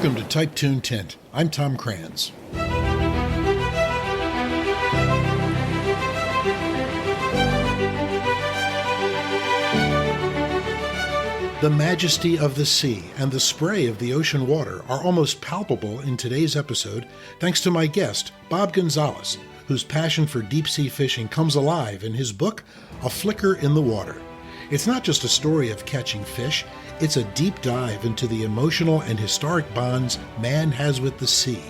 Welcome to Type Tune Tint. I'm Tom Kranz. The majesty of the sea and the spray of the ocean water are almost palpable in today's episode thanks to my guest, Bob Gonzalez, whose passion for deep-sea fishing comes alive in his book, A Flicker in the Water. It's not just a story of catching fish, it's a deep dive into the emotional and historic bonds man has with the sea,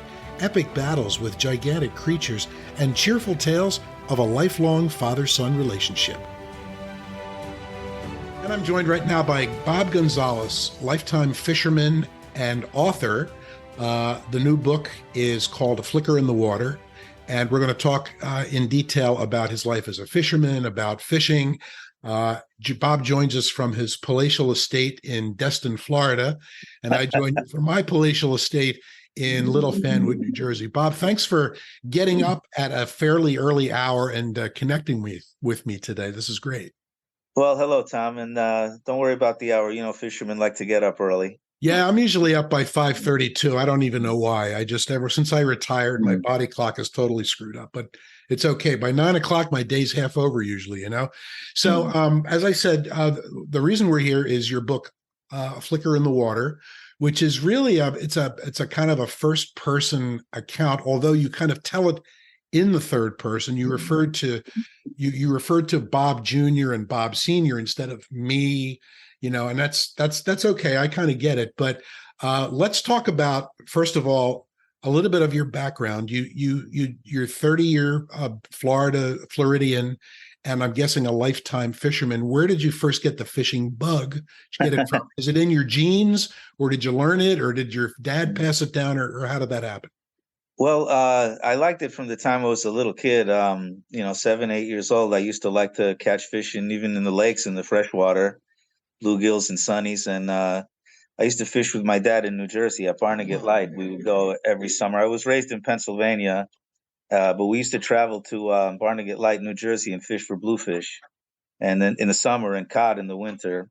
epic battles with gigantic creatures, and cheerful tales of a lifelong father-son relationship. And I'm joined right now by Bob Gonzalez, lifetime fisherman and author. The new book is called A Flicker in the Water, and we're going to talk in detail about his life as a fisherman, about fishing. Bob joins us from his palatial estate in Destin, Florida, and I join you from my palatial estate in Little Fanwood, New Jersey. Bob, thanks for getting up at a fairly early hour and connecting with me today. This is great. Well, hello, Tom, and don't worry about the hour. You know, fishermen like to get up early. Yeah, I'm usually up by 5:32. I don't even know why. I just ever since I retired, my body clock is totally screwed up, but it's okay. By 9 o'clock, my day's half over usually, you know? So as I said, the reason we're here is your book, A Flicker in the Water, which is really it's a kind of a first person account, although you kind of tell it in the third person. You referred to Bob Jr. and Bob Sr. instead of me, you know, and that's okay. I kind of get it. But let's talk about, first of all, a little bit of your background. You're 30-year Floridian, and I'm guessing a lifetime fisherman. Where did you first get the fishing bug? Did you get it from? Is it in your genes, or did you learn it, or did your dad pass it down, or how did that happen? Well, I liked it from the time I was a little kid. 7, 8 years old. I used to like to catch fish, and even in the lakes, in the freshwater, bluegills and sunnies. And I used to fish with my dad in New Jersey at Barnegat Light. We would go every summer. I was raised in Pennsylvania, but we used to travel to Barnegat Light, New Jersey, and fish for bluefish, and then in the summer and cod in the winter.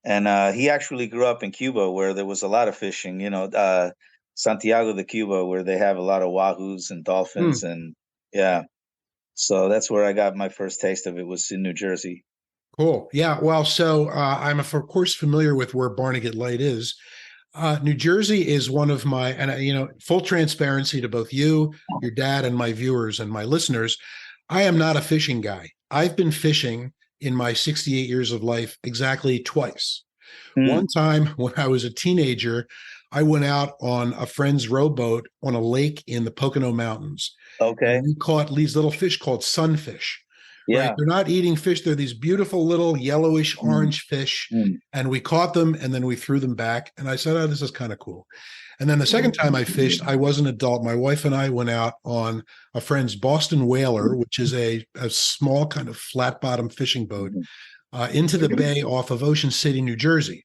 And he actually grew up in Cuba, where there was a lot of fishing. Santiago de Cuba, where they have a lot of wahoos and dolphins, and yeah. So that's where I got my first taste of it, was in New Jersey. Cool. Yeah. Well, so I'm of course familiar with where Barnegat Light is. New Jersey is one of my, and full transparency to both you, your dad, and my viewers and my listeners. I am not a fishing guy. I've been fishing in my 68 years of life exactly twice. One time when I was a teenager, I went out on a friend's rowboat on a lake in the Pocono Mountains. Okay. And we caught these little fish called sunfish. Yeah. Right? They're not eating fish. They're these beautiful little yellowish orange fish. And we caught them and then we threw them back. And I said, oh, this is kind of cool. And then the second time I fished, I was an adult. My wife and I went out on a friend's Boston Whaler, which is a small kind of flat bottom fishing boat, into the bay off of Ocean City, New Jersey.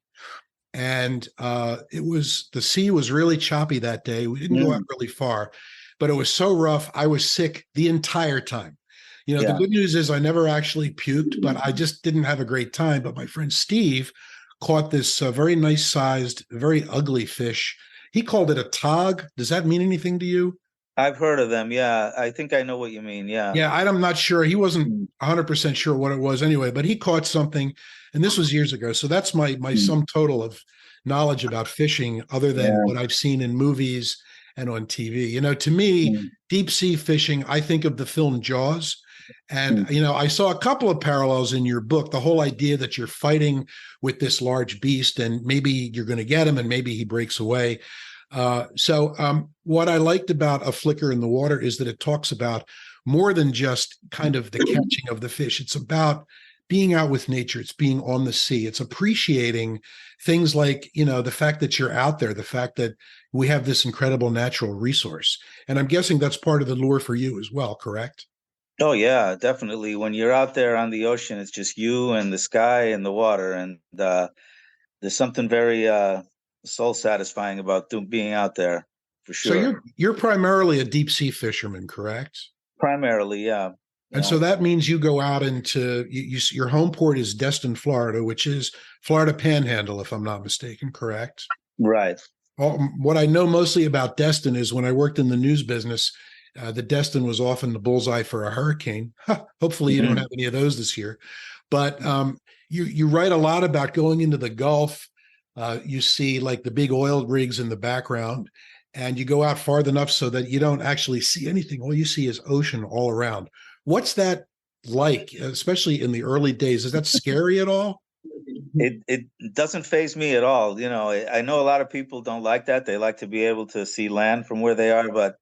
And the sea was really choppy that day. We didn't go out really far, but it was so rough. I was sick the entire time. The good news is I never actually puked, but I just didn't have a great time. But my friend Steve caught this very nice sized, very ugly fish. He called it a tog. Does that mean anything to you? I've heard of them. Yeah. I think I know what you mean. Yeah. Yeah. I'm not sure. He wasn't 100% sure what it was anyway, but he caught something. And this was years ago. So that's my sum total of knowledge about fishing, other than what I've seen in movies and on TV. To me, deep sea fishing, I think of the film Jaws. And, I saw a couple of parallels in your book, the whole idea that you're fighting with this large beast and maybe you're going to get him and maybe he breaks away. So what I liked about A Flicker in the Water is that it talks about more than just kind of the catching of the fish. It's about being out with nature. It's being on the sea. It's appreciating things like, the fact that you're out there, the fact that we have this incredible natural resource. And I'm guessing that's part of the lure for you as well, correct? Oh, yeah, definitely. When you're out there on the ocean, it's just you and the sky and the water. And there's something very soul satisfying about being out there, for sure. So you're primarily a deep sea fisherman, correct? Primarily, yeah. And so that means you go out into your home port is Destin, Florida, which is Florida Panhandle, if I'm not mistaken, correct? Right. what I know mostly about Destin is when I worked in the news business, the Destin was often the bullseye for a hurricane. Hopefully, you don't Mhm. have any of those this year. But you write a lot about going into the Gulf. You see like the big oil rigs in the background, and you go out far enough so that you don't actually see anything. All you see is ocean all around. What's that like, especially in the early days? Is that scary at all? It doesn't phase me at all. I know a lot of people don't like that. They like to be able to see land from where they are, but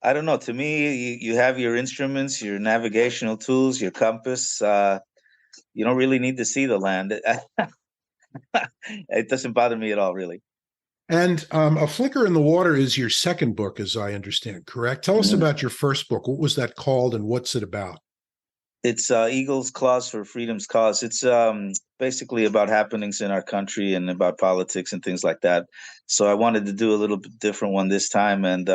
I don't know. To me, you have your instruments, your navigational tools, your compass. You don't really need to see the land. It doesn't bother me at all, really. And A Flicker in the Water is your second book, as I understand, correct? Tell us Mhm. about your first book. What was that called and what's it about? It's Eagles Claws for Freedom's Cause. It's basically about happenings in our country and about politics and things like that. So I wanted to do a little bit different one this time and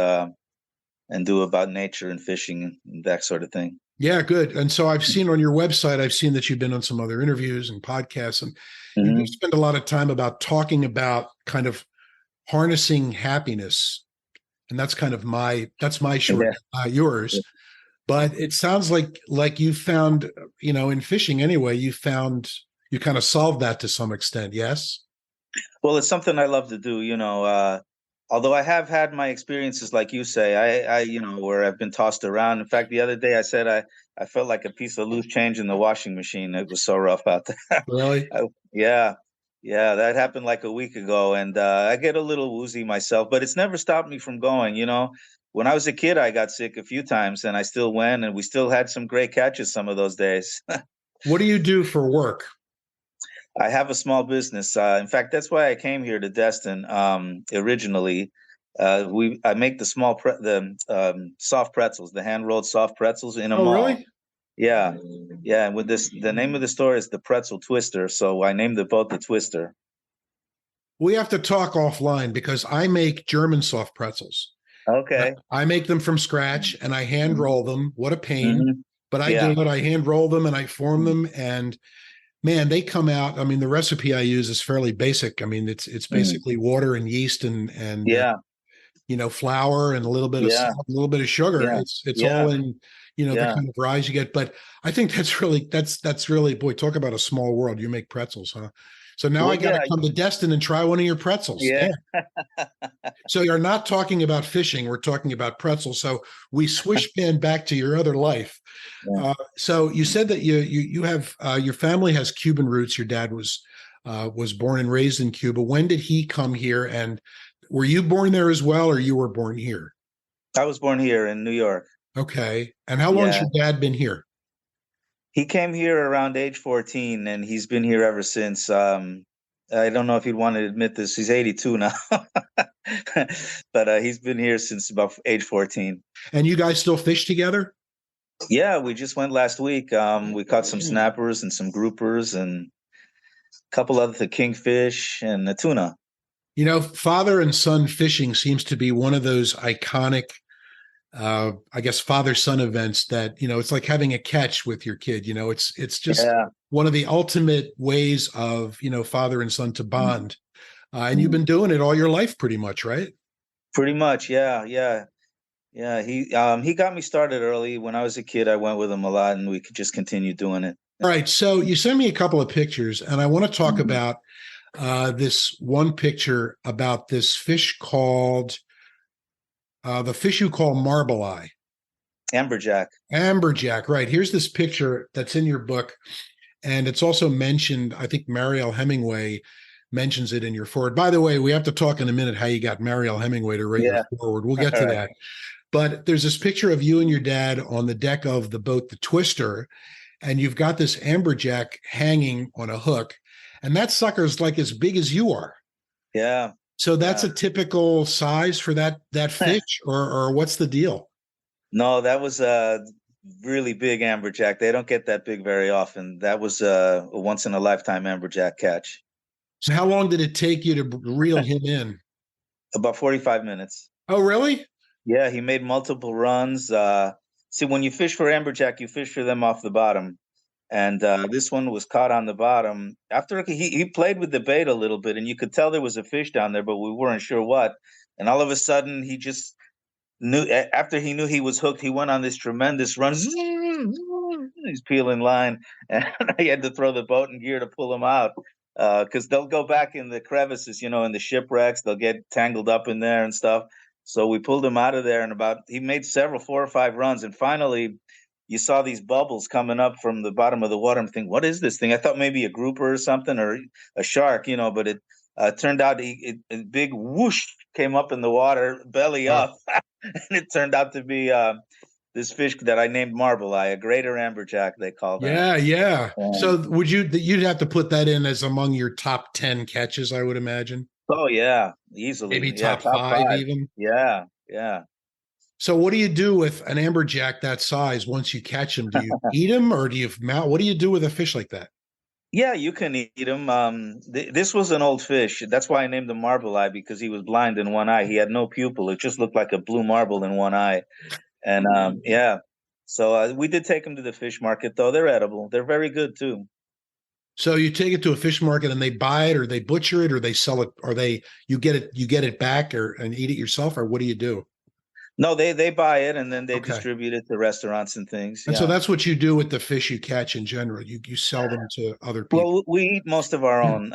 do about nature and fishing and that sort of thing. Yeah, good. And so I've seen on your website, I've seen that you've been on some other interviews and podcasts, and you do Hmm. spend a lot of time about talking about kind of harnessing happiness. And that's my short, Yeah. yours. But it sounds like you found, in fishing anyway, you kind of solved that to some extent. Yes. Well, it's something I love to do, although I have had my experiences, like you say, where I've been tossed around. In fact, the other day I felt like a piece of loose change in the washing machine. It was so rough out there. Really? Yeah, yeah, that happened like a week ago, and I get a little woozy myself, but it's never stopped me from going. When I was a kid, I got sick a few times, and I still went, and we still had some great catches some of those days. What do you do for work? I have a small business. In fact, that's why I came here to Destin originally. I make the soft pretzels, the hand rolled soft pretzels in a Oh, mall. really? Yeah, yeah. And with the name of the store is the Pretzel Twister, so I named the boat the Twister. We have to talk offline because I make German soft pretzels. Okay. I make them from scratch and I hand Hmm. roll them. What a pain. Hmm. But I do Yeah. it. I hand roll them and I form them. And man, they come out. I mean, the recipe I use is fairly basic. I mean, it's Mm. basically water and yeast and Yeah. flour and a little bit of Yeah. salt, a little bit of sugar. Yeah. It's Yeah. all in, the Yeah. kind of rise you get. But I think that's really, boy, talk about a small world. You make pretzels, huh? So now I Well, got to yeah. come to Destin and try one of your pretzels. Yeah. Damn. So you're not talking about fishing. We're talking about pretzels. So we swish pan back to your other life. Yeah. So you said that you have your family has Cuban roots. Your dad was born and raised in Cuba. When did he come here? And were you born there as well, or you were born here? I was born here in New York. Okay. And how long's Yeah. your dad been here? He came here around age 14 and he's been here ever since. I don't know if he'd want to admit this. He's 82 now. But he's been here since about age 14. And you guys still fish together? Yeah, we just went last week. We caught some snappers and some groupers and a couple other kingfish and a tuna. Father and son fishing seems to be one of those iconic I guess father son events that it's like having a catch with your kid. It's just Yeah. one of the ultimate ways of father and son to bond. And you've Mhm. been doing it all your life, pretty much, right? Pretty much. Yeah. Yeah. Yeah. He got me started early. When I was a kid, I went with him a lot and we could just continue doing it. All right. So you sent me a couple of pictures, and I want to talk Mhm. about this one picture about this fish called the fish you call marble eye. Amberjack. Amberjack, right. Here's this picture that's in your book. And it's also mentioned, I think Mariel Hemingway mentions it in your forward. By the way, we have to talk in a minute how you got Mariel Hemingway to write your Yeah. forward. We'll get All to right. that. But there's this picture of you and your dad on the deck of the boat, the Twister, and you've got this amberjack hanging on a hook. And that sucker's like as big as you are. Yeah. So that's Yeah. a typical size for that fish, or what's the deal? No, that was a really big amberjack. They don't get that big very often. That was a once in a lifetime amberjack catch. So how long did it take you to reel him in? About 45 minutes. Oh, really? Yeah, he made multiple runs. See, when you fish for amberjack, you fish for them off the bottom. And this one was caught on the bottom. After he played with the bait a little bit, and you could tell there was a fish down there, but we weren't sure what. And all of a sudden, he just knew. After he knew he was hooked, he went on this tremendous run. He's peeling line, and I had to throw the boat in gear to pull him out because they'll go back in the crevices, in the shipwrecks. They'll get tangled up in there and stuff. So we pulled him out of there, and he made 4 or 5 runs, and finally you saw these bubbles coming up from the bottom of the water. I'm thinking, what is this thing? I thought maybe a grouper or something, or a shark, but it turned out a big whoosh came up in the water, belly up, and it turned out to be this fish that I named Marble Eye, a greater amberjack, they call that. Yeah. And, So you'd have to put that in as among your top 10 catches, I would imagine. oh yeah, easily. Maybe Yeah, top five even. Yeah. So what do you do with an amberjack that size once you catch him? Do you eat him, or do you mount? What do you do with a fish like that? Yeah, you can eat him. This was an old fish. That's why I named him Marble Eye, because he was blind in one eye. He had no pupil. It just looked like a blue marble in one eye. And yeah, so we did take them to the fish market, though. They're edible. They're very good too. So you take it to a fish market and they buy it, or they butcher it, or they sell it, or you get it back, and eat it yourself, or what do you do? No, they buy it and then they distribute it to restaurants and things. And so that's what you do with the fish you catch in general. You sell them to other people. Well, we eat most of our own.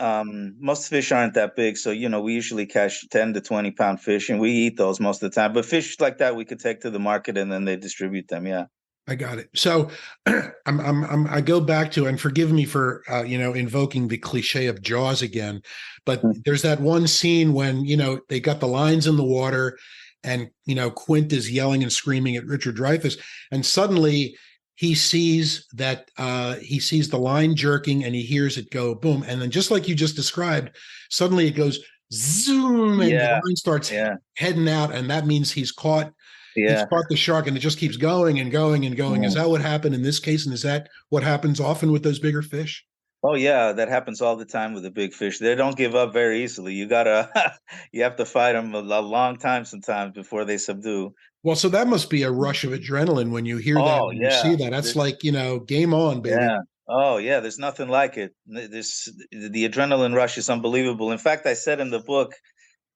Most fish aren't that big, so we usually catch 10 to 20 pound fish, and we eat those most of the time. But fish like that we could take to the market and then they distribute them. Yeah. I got it. So I go back to, and forgive me for invoking the cliche of Jaws again, but there's that one scene when they got the lines in the water, and Quint is yelling and screaming at Richard Dreyfuss, and suddenly he sees the line jerking, and he hears it go boom, and then just like you just described, suddenly it goes zoom, and the line starts heading out, and that means he's caught. He's caught the shark, and it just keeps going and going and going. Is that what happened in this case? And is that what happens often with those bigger fish? Oh yeah, that happens all the time with the big fish. They don't give up very easily. You have to fight them a long time sometimes before they subdue. Well, so that must be a rush of adrenaline when you hear that, when you see that. That's like, game on, baby. Yeah. Oh yeah, there's nothing like it. The adrenaline rush is unbelievable. In fact, I said in the book,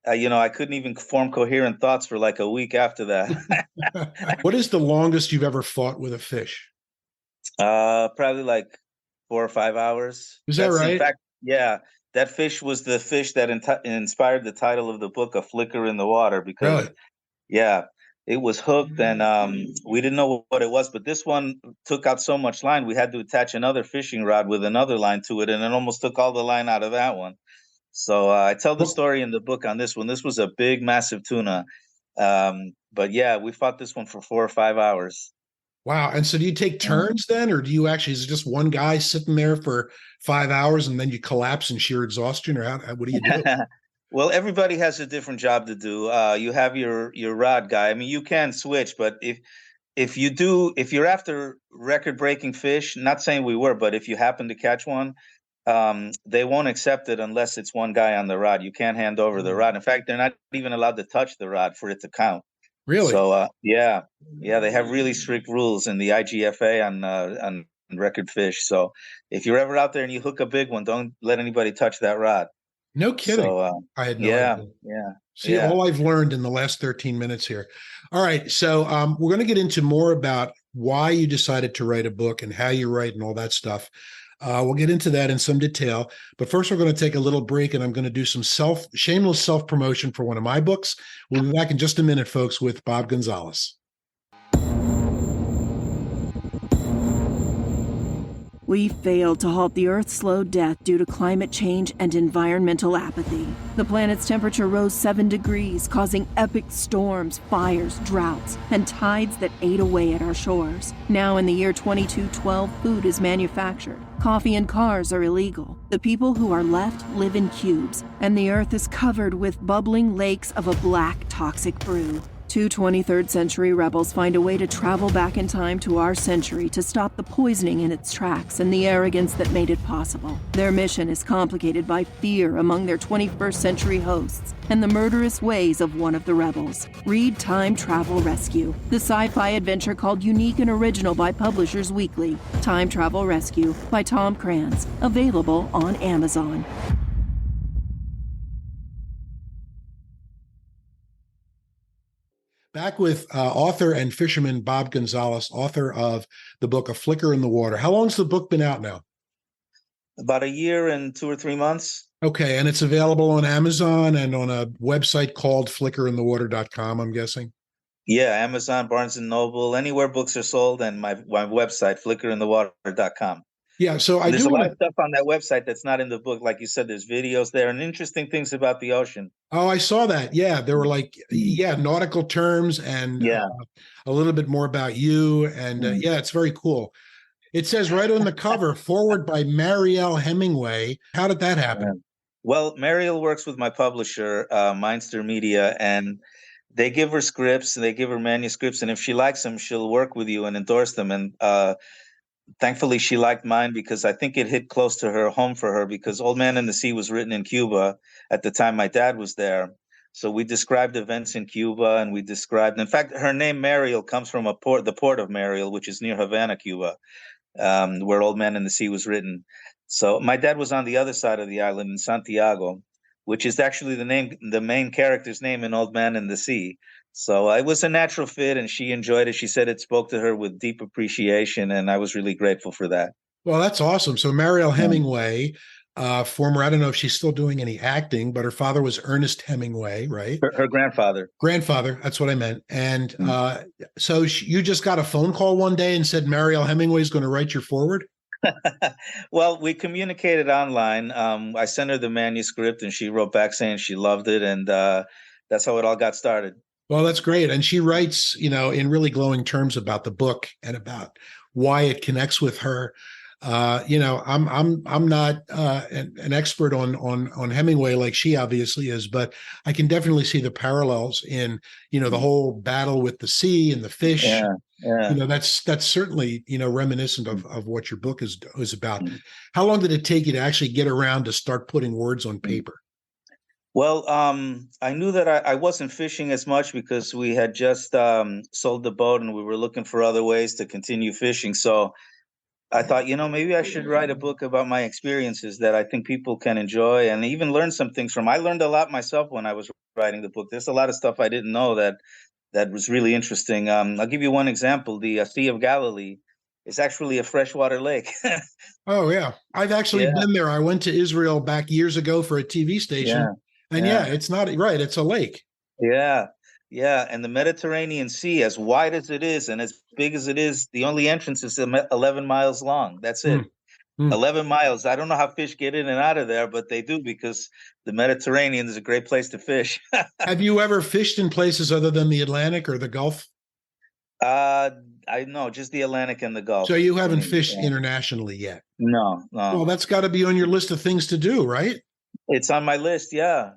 I couldn't even form coherent thoughts for like a week after that. What is the longest you've ever fought with a fish? Probably like 4 or 5 hours. Is that right? In fact, yeah, that fish was the fish that inspired the title of the book, A Flicker in the Water, because it was hooked, and we didn't know what it was, but this one took out so much line, we had to attach another fishing rod with another line to it, and it almost took all the line out of that one. So I tell the story in the book on this one. This was a big, massive tuna. But yeah, we fought this one for 4 or 5 hours. Wow. And so do you take turns then, or do you actually, is it just one guy sitting there for 5 hours and then you collapse in sheer exhaustion, or what do you do? Well, everybody has a different job to do. You have your rod guy. I mean, you can switch, but if you're after record-breaking fish, not saying we were, but if you happen to catch one, they won't accept it unless it's one guy on the rod. You can't hand over the rod. In fact, they're not even allowed to touch the rod for it to count. Really? So yeah, they have really strict rules in the IGFA on record fish. So if you're ever out there and you hook a big one, don't let anybody touch that rod. No kidding. So, I had no idea. Yeah. See, all I've learned in the last 13 minutes here. All right. So we're going to get into more about why you decided to write a book and how you write and all that stuff. We'll get into that in some detail. But first, we're going to take a little break, and I'm going to do some shameless self-promotion for one of my books. We'll be back in just a minute, folks, with Bob Gonzalez. We failed to halt the Earth's slow death due to climate change and environmental apathy. The planet's temperature rose 7 degrees, causing epic storms, fires, droughts, and tides that ate away at our shores. Now in the year 2212, food is manufactured. Coffee and cars are illegal. The people who are left live in cubes, and the Earth is covered with bubbling lakes of a black, toxic brew. Two 23rd century rebels find a way to travel back in time to our century to stop the poisoning in its tracks and the arrogance that made it possible. Their mission is complicated by fear among their 21st century hosts and the murderous ways of one of the rebels. Read Time Travel Rescue, the sci-fi adventure called Unique and Original by Publishers Weekly. Time Travel Rescue by Tom Kranz, available on Amazon. Back with author and fisherman Bob Gonzalez, author of the book A Flicker in the Water. How long's the book been out now? About a year and 2 or 3 months. Okay, and it's available on Amazon and on a website called flickerinthewater.com, I'm guessing. Yeah, Amazon, Barnes and Noble, anywhere books are sold, and my website, flickerinthewater.com. Yeah, so There's a lot of stuff on that website that's not in the book. Like you said, there's videos there and interesting things about the ocean. Oh, I saw that. Yeah, there were nautical terms and a little bit more about you. And yeah, it's very cool. It says right on the cover, forward by Marielle Hemingway. How did that happen? Well, Marielle works with my publisher, Mindster Media, and they give her scripts and they give her manuscripts. And if she likes them, she'll work with you and endorse them. And thankfully, she liked mine because I think it hit close to her home for her, because Old Man and the Sea was written in Cuba at the time my dad was there. So we described events in Cuba, and we described, in fact, her name Mariel comes from the port of Mariel, which is near Havana, Cuba, where Old Man and the Sea was written. So my dad was on the other side of the island in Santiago, which is actually the main character's name in Old Man and the Sea. So it was a natural fit, and she enjoyed it. She said it spoke to her with deep appreciation, and I was really grateful for that. Well, that's awesome. So Marielle Hemingway, former, I don't know if she's still doing any acting, but her father was Ernest Hemingway, right? Her grandfather. Grandfather, that's what I meant. And so you just got a phone call one day and said Marielle Hemingway is going to write your forward? Well, we communicated online. I sent her the manuscript, and she wrote back saying she loved it, and that's how it all got started. Well, that's great. And she writes, in really glowing terms about the book and about why it connects with her. I'm not an expert on Hemingway like she obviously is, but I can definitely see the parallels in, the whole battle with the sea and the fish. Yeah. That's certainly, reminiscent of what your book is about. How long did it take you to actually get around to start putting words on paper? Well, I knew that I wasn't fishing as much because we had just sold the boat and we were looking for other ways to continue fishing. So I thought, maybe I should write a book about my experiences that I think people can enjoy and even learn some things from. I learned a lot myself when I was writing the book. There's a lot of stuff I didn't know that was really interesting. I'll give you one example. The Sea of Galilee is actually a freshwater lake. Oh, yeah. I've actually been there. I went to Israel back years ago for a TV station. Yeah. And it's not right. It's a lake. Yeah. Yeah. And the Mediterranean Sea, as wide as it is and as big as it is, the only entrance is 11 miles long. That's it. 11 miles. I don't know how fish get in and out of there, but they do, because the Mediterranean is a great place to fish. Have you ever fished in places other than the Atlantic or the Gulf? I know, just the Atlantic and the Gulf. So you haven't fished internationally yet? No. Well, that's got to be on your list of things to do, right? It's on my list. Yeah.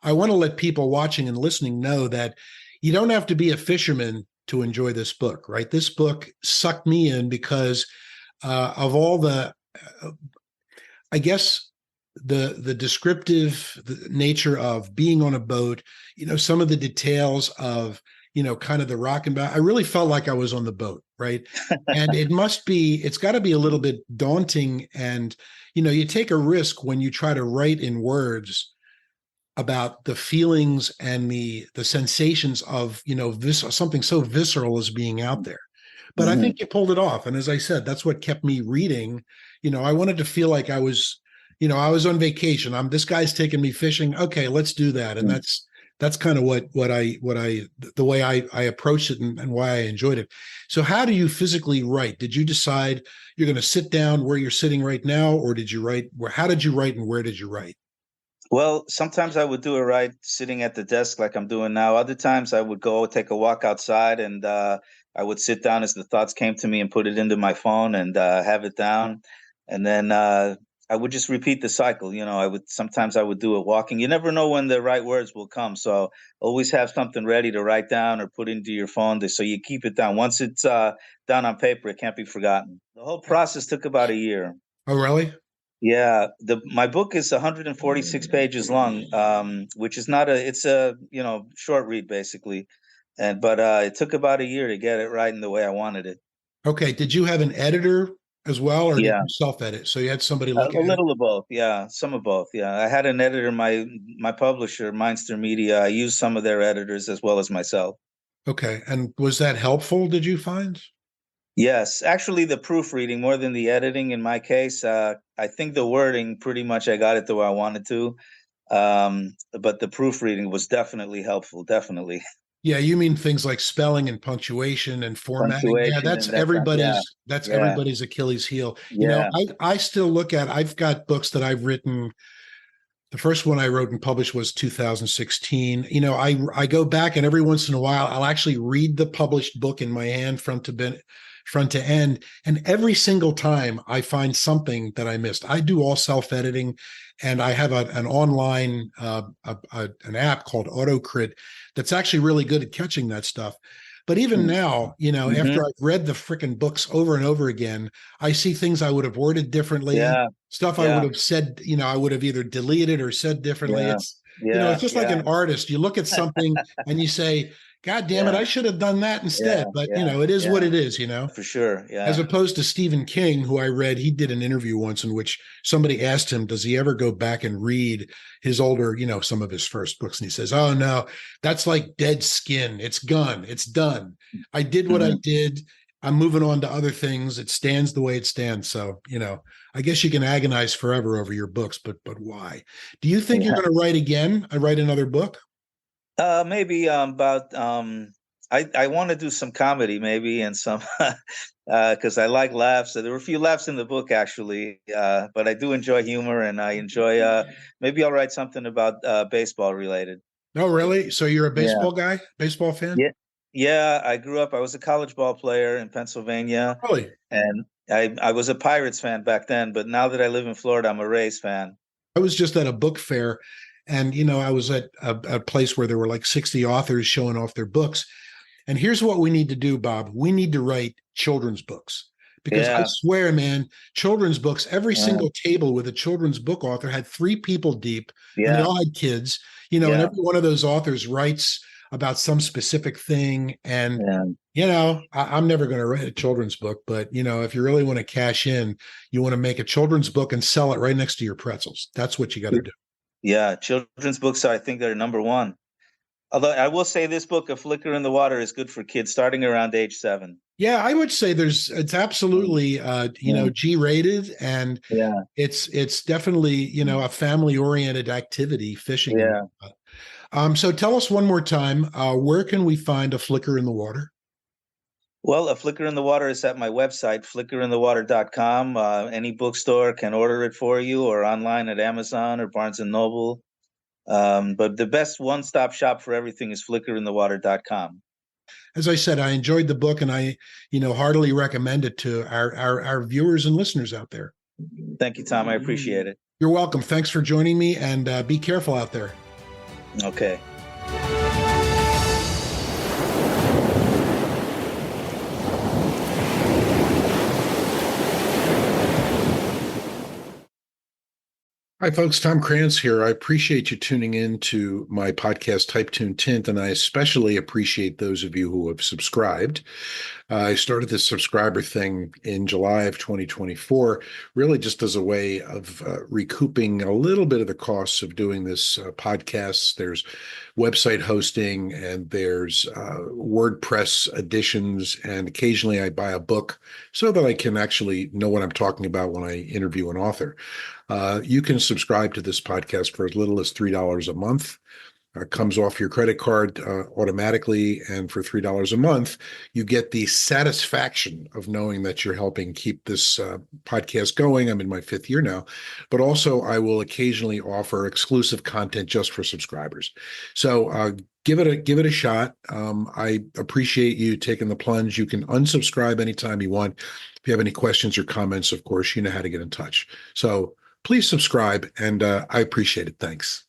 I want to let people watching and listening know that you don't have to be a fisherman to enjoy this book, right? This book sucked me in because of all the, I guess, the descriptive nature of being on a boat, some of the details of, kind of the rock and bow. I really felt like I was on the boat, right? And it's got to be a little bit daunting. And, you take a risk when you try to write in words about the feelings and the sensations of, something so visceral as being out there. But I think you pulled it off. And as I said, that's what kept me reading. I wanted to feel like I was, I was on vacation. This guy's taking me fishing. Okay, let's do that. And that's kind of the way I approached it and why I enjoyed it. So how do you physically write? Did you decide you're going to sit down where you're sitting right now, or did you write? How did you write and where did you write? Well, sometimes I would do it right sitting at the desk like I'm doing now. Other times I would go take a walk outside, and I would sit down as the thoughts came to me and put it into my phone and have it down. And then I would just repeat the cycle. Sometimes I would do it walking. You never know when the right words will come. So always have something ready to write down or put into your phone so you keep it down. Once it's down on paper, it can't be forgotten. The whole process took about a year. Oh, really? Yeah, my book is 146 pages long, which is not it's a short read basically, but it took about a year to get it right in the way I wanted it. Okay. Did you have an editor as well, or did Yeah, you self-edit? So you had somebody a look at it? little of both. Yeah, some of both. Yeah, I had an editor, my publisher, Mindster Media. I used some of their editors as well as myself. Okay. And was that helpful, did you find? Yes, actually, the proofreading more than the editing in my case. I think the wording pretty much I got it the way I wanted to. But the proofreading was definitely helpful. Definitely. Yeah, you mean things like spelling and punctuation and formatting. Yeah, Punctuation that's and that kind. Yeah, yeah, everybody's Achilles heel. yeah, I still look at I've got books that I've written. The first one I wrote and published was 2016. I go back and every once in a while I'll actually read the published book in my hand front to end, and every single time I find something that I missed. I do all self-editing, and I have an online an app called AutoCrit that's actually really good at catching that stuff. But even now, hmm after I've read the freaking books over and over again, I see things I would have worded differently, yeah, stuff I would yeah, have said, I would have either deleted or said differently. yeah, It's yeah, just like yeah, an artist. You look at something and you say, God damn it, yeah, I should have done that yeah, instead. But, yeah, it is what yeah, it is, for sure. as Yeah. opposed to Stephen King, who I read. He did an interview once in which somebody asked him, does he ever go back and read his older, some of his first books? And he says, oh, no, that's like dead skin. It's gone. It's done. I did what I hmm did. I'm moving on to other things. It stands the way it stands. So, I guess you can agonize forever over your books, but why? Do you think you're Yeah. going to write again? I write another book? Maybe about I want to do some comedy maybe and some because I like laughs. So there were a few laughs in the book actually, but I do enjoy humor and I enjoy maybe I'll write something about baseball related. No, really? So you're a Yeah. baseball guy, baseball fan? Yeah. Yeah, I was a college ball player in Pennsylvania Really? and I was a Pirates fan back then, but now that I live in Florida, I'm a Rays fan. I was just at a book fair, and I was at a place where there were like 60 authors showing off their books. And here's what we need to do, Bob. We need to write children's books, because I Yeah. swear, man, children's books, every Uh, single table with a children's book author had three people deep, and they yeah. all had kids, and Yeah. every one of those authors writes about some specific thing. And Yeah. I'm never going to write a children's book, but if you really want to cash in, you want to make a children's book and sell it right next to your pretzels. That's what you got to do. Yeah, children's books I think they're number one. Although I will say this book, A Flicker in the Water, is good for kids starting around age 7. Yeah, I would say it's absolutely Yeah. G-rated, and Yeah. it's definitely, a family-oriented activity, fishing. And Yeah. so tell us one more time, where can we find A Flicker in the Water? Well, A Flicker in the Water is at my website, flickerinthewater.com. Any bookstore can order it for you or online at Amazon or Barnes and Noble. But the best one-stop shop for everything is flickerinthewater.com. As I said, I enjoyed the book, and I, heartily recommend it to our viewers and listeners out there. Thank you, Tom. I appreciate it. You're welcome. Thanks for joining me, and be careful out there. Okay. Hi, folks. Tom Krantz here. I appreciate you tuning in to my podcast, Type Tune Tint, and I especially appreciate those of you who have subscribed. I started this subscriber thing in July of 2024, really just as a way of recouping a little bit of the costs of doing this podcast. There's website hosting, and there's WordPress additions, and occasionally I buy a book so that I can actually know what I'm talking about when I interview an author. You can subscribe to this podcast for as little as $3 a month. Comes off your credit card automatically, and for $3 a month, you get the satisfaction of knowing that you're helping keep this podcast going. I'm in my 5th year now, but also I will occasionally offer exclusive content just for subscribers. So give it a shot. I appreciate you taking the plunge. You can unsubscribe anytime you want. If you have any questions or comments, of course, you know how to get in touch. So please subscribe, and I appreciate it. Thanks.